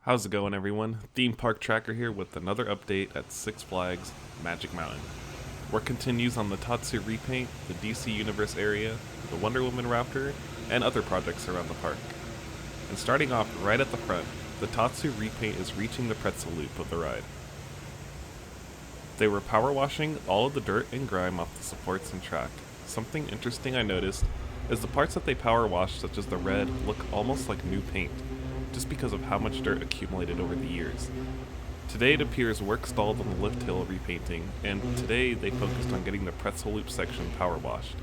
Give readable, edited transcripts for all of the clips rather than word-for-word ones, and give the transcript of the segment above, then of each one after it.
How's it going, everyone? Theme Park Tracker here with another update at Six Flags Magic Mountain. Work continues on the Tatsu REPAINT, the DC Universe area, the Wonder Woman Raptor, and other projects around the park. And starting off right at the front, the Tatsu REPAINT is reaching the pretzel loop of the ride. They were power washing all of the dirt and grime off the supports and track. Something interesting I noticed is the parts that they power washed, such as the red, look almost like new paint, just because of how much dirt accumulated over the years. Today it appears work stalled on the lift hill repainting, and today they focused on getting the pretzel loop section power washed.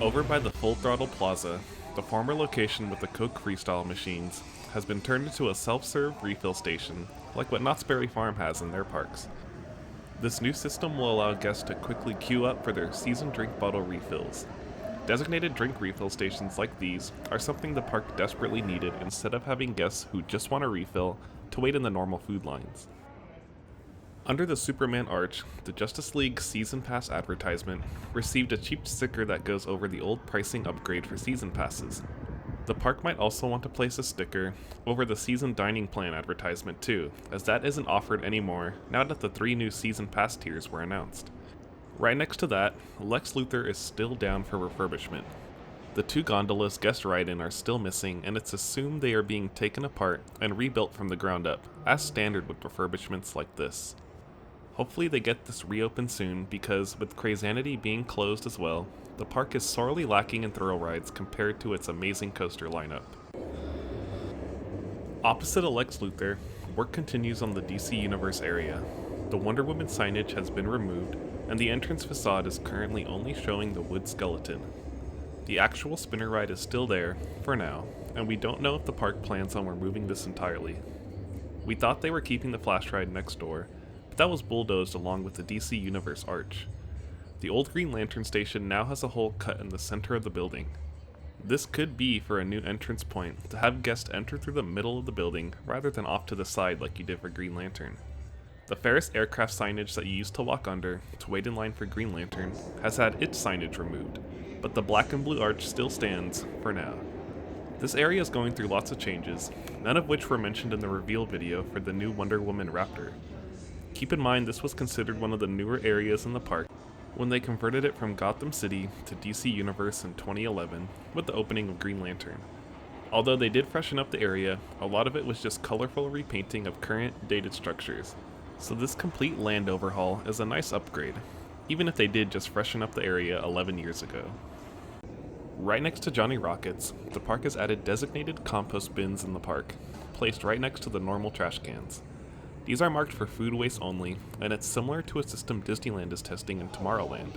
Over by the Full Throttle Plaza, the former location with the Coke Freestyle machines has been turned into a self-serve refill station, like what Knott's Berry Farm has in their parks. This new system will allow guests to quickly queue up for their seasoned drink bottle refills. Designated drink refill stations like these are something the park desperately needed instead of having guests who just want a refill to wait in the normal food lines. Under the Superman arch, the Justice League Season Pass advertisement received a cheap sticker that goes over the old pricing upgrade for season passes. The park might also want to place a sticker over the season dining plan advertisement too, as that isn't offered anymore now that the 3 new season pass tiers were announced. Right next to that, Lex Luthor is still down for refurbishment. The 2 gondolas guests ride in are still missing, and it's assumed they are being taken apart and rebuilt from the ground up, as standard with refurbishments like this. Hopefully they get this reopened soon, because with Crazanity being closed as well, the park is sorely lacking in thrill rides compared to its amazing coaster lineup. Opposite of Lex Luthor, work continues on the DC Universe area. The Wonder Woman signage has been removed, and the entrance facade is currently only showing the wood skeleton. The actual spinner ride is still there, for now, and we don't know if the park plans on removing this entirely. We thought they were keeping the flash ride next door, but that was bulldozed along with the DC Universe arch. The old Green Lantern station now has a hole cut in the center of the building. This could be for a new entrance point, to have guests enter through the middle of the building rather than off to the side like you did for Green Lantern. The Ferris aircraft signage that you used to walk under to wait in line for Green Lantern has had its signage removed, but the black and blue arch still stands for now. This area is going through lots of changes, none of which were mentioned in the reveal video for the new Wonder Woman Raptor. Keep in mind this was considered one of the newer areas in the park when they converted it from Gotham City to DC Universe in 2011 with the opening of Green Lantern. Although they did freshen up the area, a lot of it was just colorful repainting of current, dated structures. So this complete land overhaul is a nice upgrade, even if they did just freshen up the area 11 years ago. Right next to Johnny Rockets, the park has added designated compost bins in the park, placed right next to the normal trash cans. These are marked for food waste only, and it's similar to a system Disneyland is testing in Tomorrowland,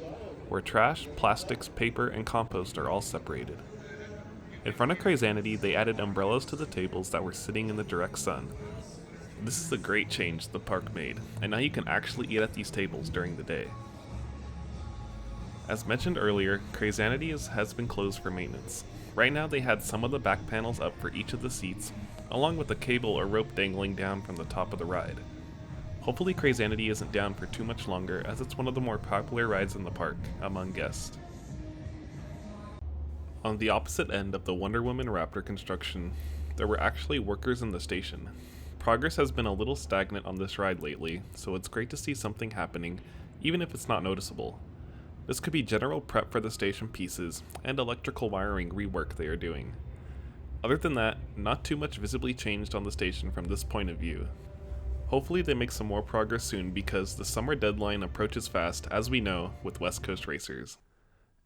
where trash, plastics, paper, and compost are all separated. In front of Crazanity, they added umbrellas to the tables that were sitting in the direct sun. This is a great change the park made, and now you can actually eat at these tables during the day. As mentioned earlier, Crazanity has been closed for maintenance. Right now they had some of the back panels up for each of the seats, along with a cable or rope dangling down from the top of the ride. Hopefully Crazanity isn't down for too much longer, as it's one of the more popular rides in the park among guests. On the opposite end of the Wonder Woman Raptor construction, there were actually workers in the station. Progress has been a little stagnant on this ride lately, so it's great to see something happening, even if it's not noticeable. This could be general prep for the station pieces and electrical wiring rework they are doing. Other than that, not too much visibly changed on the station from this point of view. Hopefully they make some more progress soon, because the summer deadline approaches fast, as we know, with West Coast Racers.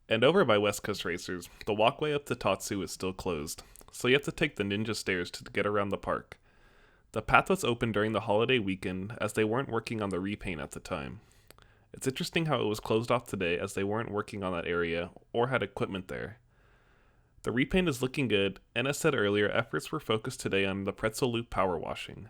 And over by West Coast Racers, the walkway up to Tatsu is still closed, so you have to take the ninja stairs to get around the park. The path was open during the holiday weekend, as they weren't working on the repaint at the time. It's interesting how it was closed off today, as they weren't working on that area or had equipment there. The repaint is looking good, and as said earlier, efforts were focused today on the pretzel loop power washing.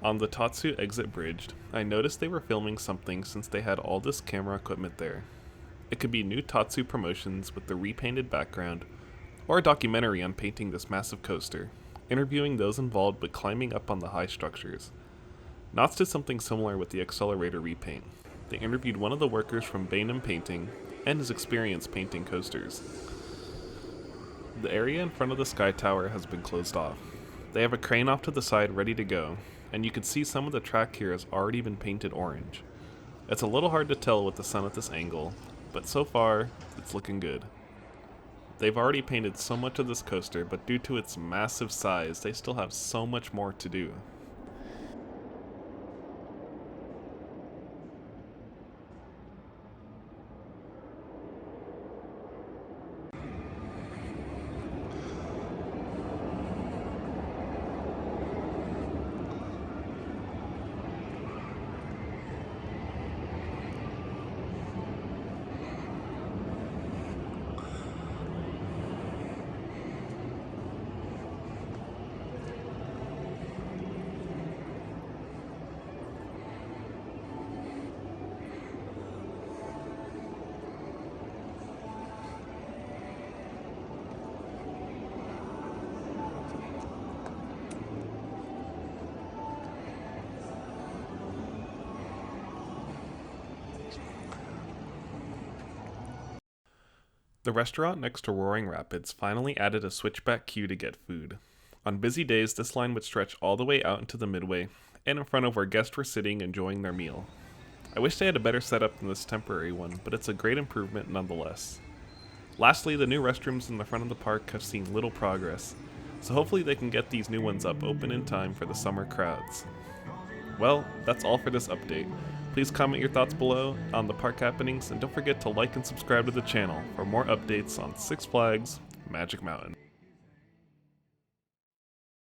On the Tatsu exit bridge, I noticed they were filming something since they had all this camera equipment there. It could be new Tatsu promotions with the repainted background, or a documentary on painting this massive coaster, interviewing those involved with climbing up on the high structures. Knott's did something similar with the Accelerator repaint. They interviewed one of the workers from Bainham Painting and his experience painting coasters. The area in front of the Sky Tower has been closed off. They have a crane off to the side ready to go, and you can see some of the track here has already been painted orange. It's a little hard to tell with the sun at this angle, but so far, it's looking good. They've already painted so much of this coaster, but due to its massive size, they still have so much more to do. The restaurant next to Roaring Rapids finally added a switchback queue to get food. On busy days, this line would stretch all the way out into the midway and in front of where guests were sitting enjoying their meal. I wish they had a better setup than this temporary one, but it's a great improvement nonetheless. Lastly, the new restrooms in the front of the park have seen little progress, so hopefully they can get these new ones up open in time for the summer crowds. Well, that's all for this update. Please comment your thoughts below on the park happenings, and don't forget to like and subscribe to the channel for more updates on Six Flags Magic Mountain.